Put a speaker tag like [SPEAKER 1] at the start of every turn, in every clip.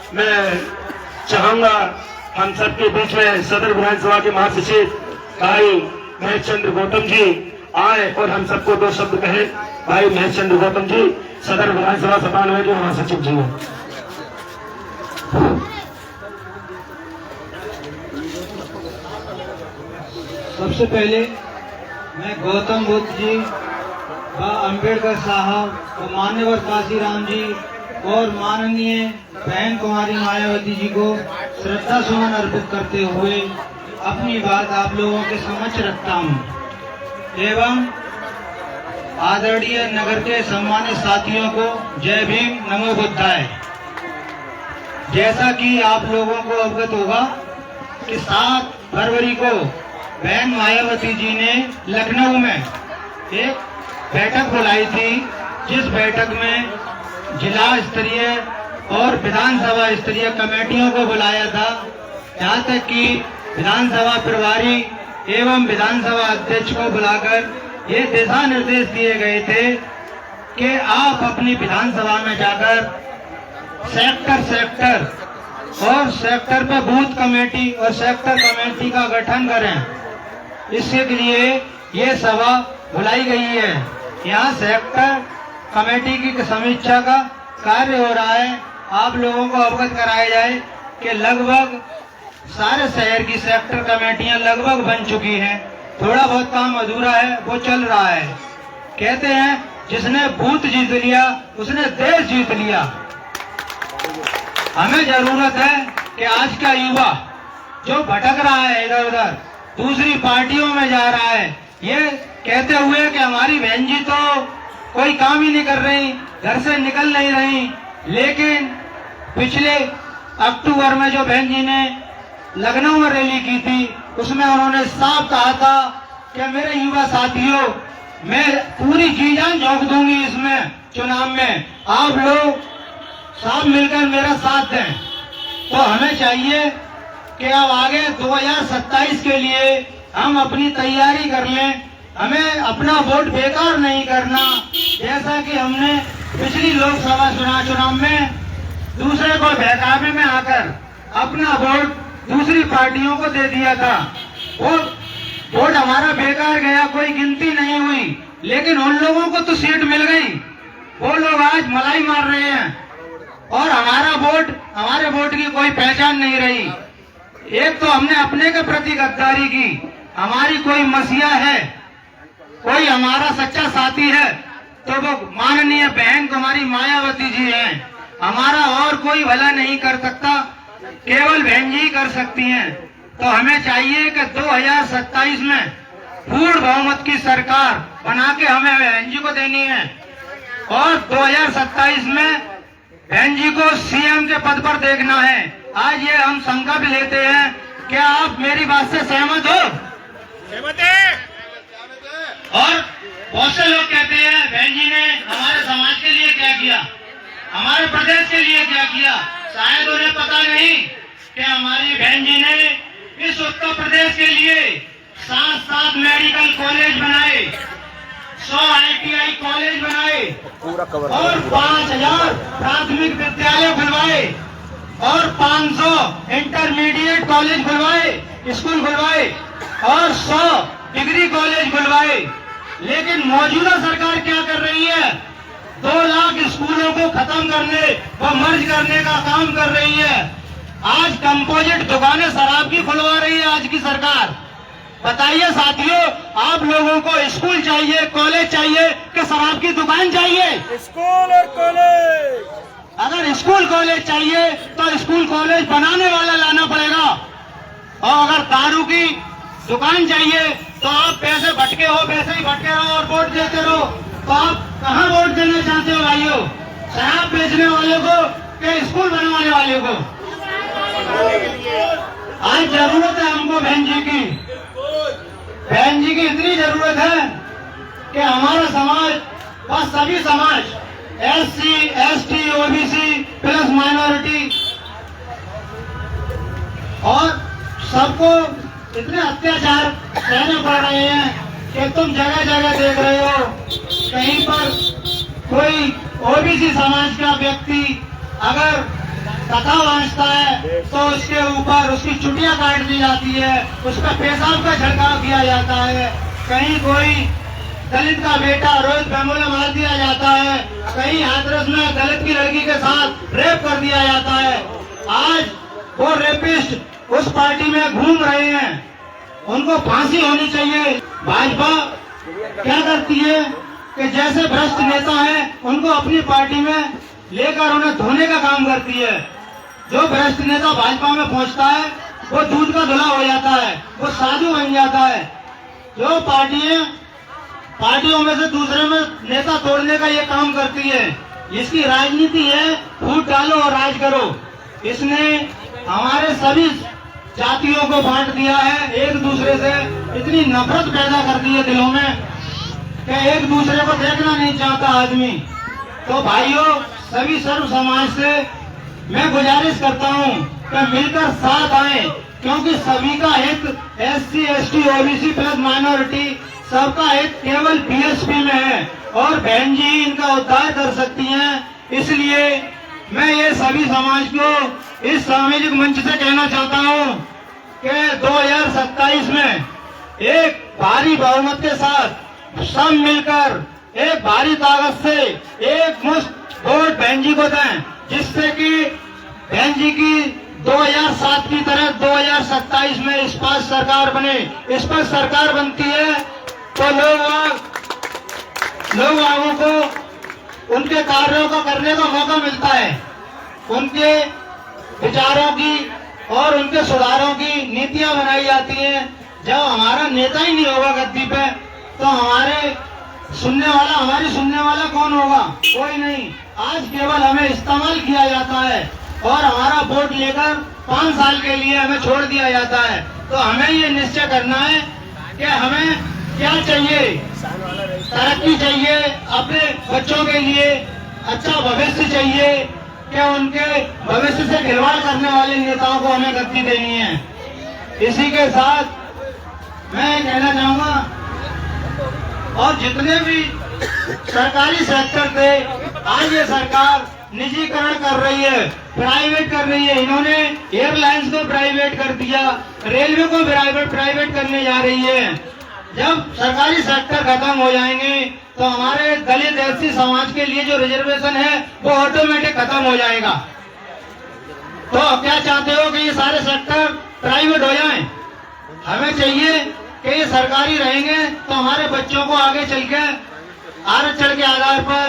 [SPEAKER 1] मैं चाहूंगा हम सबके बीच में सदर विधानसभा के महासचिव भाई महेश चंद्र गौतम जी आए और हम सबको दो शब्द कहे। भाई महेश चंद्र गौतम जी सदर विधानसभा 97 के महासचिव जी हैं।
[SPEAKER 2] सबसे पहले मैं गौतम बुद्ध जी व अम्बेडकर साहब और मान्यवर काशीराम जी और माननीय बहन कुमारी मायावती जी को श्रद्धा सुमन अर्पित करते हुए अपनी बात आप लोगों के समक्ष रखता हूँ एवं आदरणीय नगर के सम्मानित साथियों को जय भीम नमो बुद्धाय। जैसा कि आप लोगों को अवगत होगा कि 7 फरवरी को बहन मायावती जी ने लखनऊ में एक बैठक बुलाई थी, जिस बैठक में जिला स्तरीय और विधानसभा स्तरीय कमेटियों को बुलाया था। यहाँ तक कि विधानसभा प्रभारी एवं विधानसभा अध्यक्ष को बुलाकर ये दिशा निर्देश दिए गए थे कि आप अपनी विधानसभा में जाकर सेक्टर और सेक्टर पे बूथ कमेटी और सेक्टर कमेटी का गठन करें। इसके लिए ये सभा बुलाई गई है। यहाँ सेक्टर कमेटी की समीक्षा का कार्य हो रहा है। आप लोगों को अवगत कराया जाए कि लगभग सारे शहर की सेक्टर कमेटियां लगभग बन चुकी हैं। थोड़ा बहुत काम अधूरा है, वो चल रहा है। कहते हैं जिसने बूथ जीत लिया उसने देश जीत लिया। हमें जरूरत है कि आज का युवा जो भटक रहा है इधर उधर दूसरी पार्टियों में जा रहा है, ये कहते हुए कि हमारी बहन जी तो कोई काम ही नहीं कर रही, घर से निकल नहीं रही, लेकिन पिछले अक्टूबर में जो बहन जी ने लखनऊ में रैली की थी उसमें उन्होंने साफ कहा था कि मेरे युवा साथियों, मैं पूरी जी जान झोंक दूंगी इसमें चुनाव में, आप लोग सब मिलकर मेरा साथ दें। तो हमें चाहिए कि अब आगे 2027 के लिए हम अपनी तैयारी कर लें। हमें अपना वोट बेकार नहीं करना, जैसा कि हमने पिछली लोकसभा चुनाव में दूसरे को बहकावे में आकर अपना वोट दूसरी पार्टियों को दे दिया था। वो वोट हमारा बेकार गया, कोई गिनती नहीं हुई, लेकिन उन लोगों को तो सीट मिल गई। वो लोग आज मलाई मार रहे हैं और हमारे वोट की कोई पहचान नहीं रही। एक तो हमने अपने के प्रति गद्दारी की, हमारी कोई मसीहा है, कोई हमारा सच्चा साथी है तो वो माननीय बहन कुमारी मायावती जी हैं। हमारा और कोई भला नहीं कर सकता, केवल बहन जी कर सकती हैं। तो हमें चाहिए कि 2027 में पूर्ण बहुमत की सरकार बना के हमें बहन जी को देनी है और 2027 में बहन जी को सीएम के पद पर देखना है। आज ये हम संकल्प लेते हैं। क्या आप मेरी बात से सहमत हो? सहमत है। और बहुत से लोग कहते हैं बहन जी ने हमारे समाज के लिए क्या किया, हमारे प्रदेश के लिए क्या किया। शायद उन्हें पता नहीं कि हमारी बहन जी ने इस उत्तर प्रदेश के लिए 7 मेडिकल कॉलेज बनाए, 100 ITI कॉलेज बनाए और 5000 प्राथमिक विद्यालय खुलवाए और 500 इंटरमीडिएट कॉलेज खुलवाए, स्कूल खुलवाए और 100 डिग्री कॉलेज खुलवाए। लेकिन मौजूदा सरकार क्या कर रही है? 2 लाख स्कूलों को खत्म करने व मर्ज करने का काम कर रही है। आज कंपोजिट दुकानें शराब की खुलवा रही है आज की सरकार। बताइए साथियों, आप लोगों को स्कूल चाहिए, कॉलेज चाहिए कि शराब की दुकान चाहिए?
[SPEAKER 3] स्कूल और कॉलेज।
[SPEAKER 2] अगर स्कूल कॉलेज चाहिए तो स्कूल कॉलेज बनाने वाला लाना पड़ेगा, और अगर दारू की दुकान चाहिए तो आप पैसे भटके हो, पैसे ही भटके रहो और वोट देते रहो। तो आप कहाँ वोट देना चाहते हो भाइयों? शराब बेचने वाले को कि स्कूल बनवाने वाले को? आज जरूरत है हमको बहन जी की। बहन जी की इतनी जरूरत है कि हमारा समाज व सभी समाज SC, ST, OBC plus minority और सबको इतने अत्याचार सहने पड़ रहे हैं कि तुम जगह जगह देख रहे हो कहीं पर कोई OBC समाज का व्यक्ति अगर कथा वांचता है तो उसके ऊपर उसकी चुटिया काट दी जाती है, उसका पेशाब का छिड़काव किया जाता है। कहीं कोई दलित का बेटा रोहित वेमुला मार दिया जाता है, कहीं हाथरस में दलित की लड़की के साथ रेप कर दिया जाता है। आज वो रेपिस्ट उस पार्टी में घूम रहे हैं, उनको फांसी होनी चाहिए। भाजपा क्या करती है कि जैसे भ्रष्ट नेता है उनको अपनी पार्टी में लेकर उन्हें धोने का काम करती है। जो भ्रष्ट नेता भाजपा में पहुंचता है वो दूध का धुला हो जाता है, वो साधु बन जाता है। जो पार्टियों में से दूसरे में नेता तोड़ने का ये काम करती है, इसकी राजनीति है फूट डालो और राज करो। इसने हमारे सभी जातियों को बांट दिया है, एक दूसरे से इतनी नफरत पैदा कर दी है दिलों में कि एक दूसरे को देखना नहीं चाहता आदमी। तो भाइयों, सभी सर्व समाज से मैं गुजारिश करता हूं कि मिलकर साथ आए, क्योंकि सभी का हित SC, ST, OBC plus minority सबका हित केवल BSP में है और बहन जी इनका उद्धार कर सकती हैं। इसलिए मैं ये सभी समाज को इस सामाजिक मंच से कहना चाहता हूं कि 2027 में एक भारी बहुमत के साथ सब मिलकर एक भारी ताकत से एक मुश्त वोट बहन जी को दें, जिससे कि बहन जी की 2007 की तरह 2027 में स्पष्ट सरकार बने। स्पष्ट सरकार बनती है तो लोगों को उनके कार्यों को करने का मौका मिलता है, उनके विचारों की और उनके सुधारों की नीतियां बनाई जाती हैं। जब हमारा नेता ही नहीं होगा गद्दी पे तो हमारी सुनने वाला कौन होगा? कोई नहीं। आज केवल हमें इस्तेमाल किया जाता है और हमारा वोट लेकर 5 साल के लिए हमें छोड़ दिया जाता है। तो हमें ये निश्चय करना है कि हमें क्या चाहिए। तरक्की चाहिए, अपने बच्चों के लिए अच्छा भविष्य चाहिए, कि उनके भविष्य से खिलवाड़ करने वाले नेताओं को हमें गद्दी देनी है। इसी के साथ मैं कहना चाहूंगा, और जितने भी सरकारी सेक्टर थे आज ये सरकार निजीकरण कर रही है, प्राइवेट कर रही है। इन्होंने एयरलाइंस को प्राइवेट कर दिया, रेलवे को प्राइवेट करने जा रही है। जब सरकारी सेक्टर खत्म हो जाएंगे तो हमारे दलित SC समाज के लिए जो रिजर्वेशन है वो ऑटोमेटिक खत्म हो जाएगा। तो अब क्या चाहते हो कि ये सारे सेक्टर प्राइवेट हो जाएं? हमें चाहिए कि ये सरकारी रहेंगे तो हमारे बच्चों को आगे चल के आरक्षण के आधार पर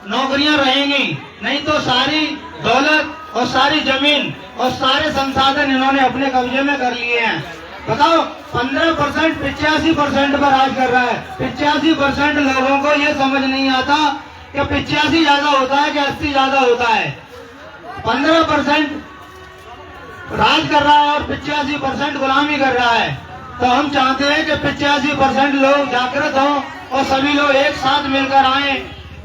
[SPEAKER 2] नौकरियां रहेंगी, नहीं तो सारी दौलत और सारी जमीन और सारे संसाधन इन्होंने अपने कब्जे में कर लिए हैं। बताओ, 15% 85% पर राज कर रहा है। 85% लोगों को ये समझ नहीं आता कि 85 ज्यादा होता है कि 80 ज्यादा होता है। 15% राज कर रहा है और 85% गुलामी कर रहा है। तो हम चाहते हैं कि 85% लोग जागृत हों और सभी लोग एक साथ मिलकर आए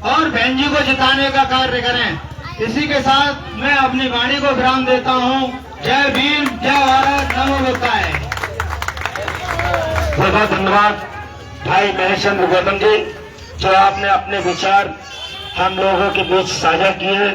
[SPEAKER 2] और बहन जी को जिताने का कार्य करें। इसी के साथ मैं अपनी वाणी को विराम देता हूँ। जय भीम, जय भारत, नमो बुद्धाय।
[SPEAKER 1] बहुत बहुत धन्यवाद भाई महेश चंद्र गौतम जी, जो आपने अपने विचार हम लोगों के बीच साझा किए।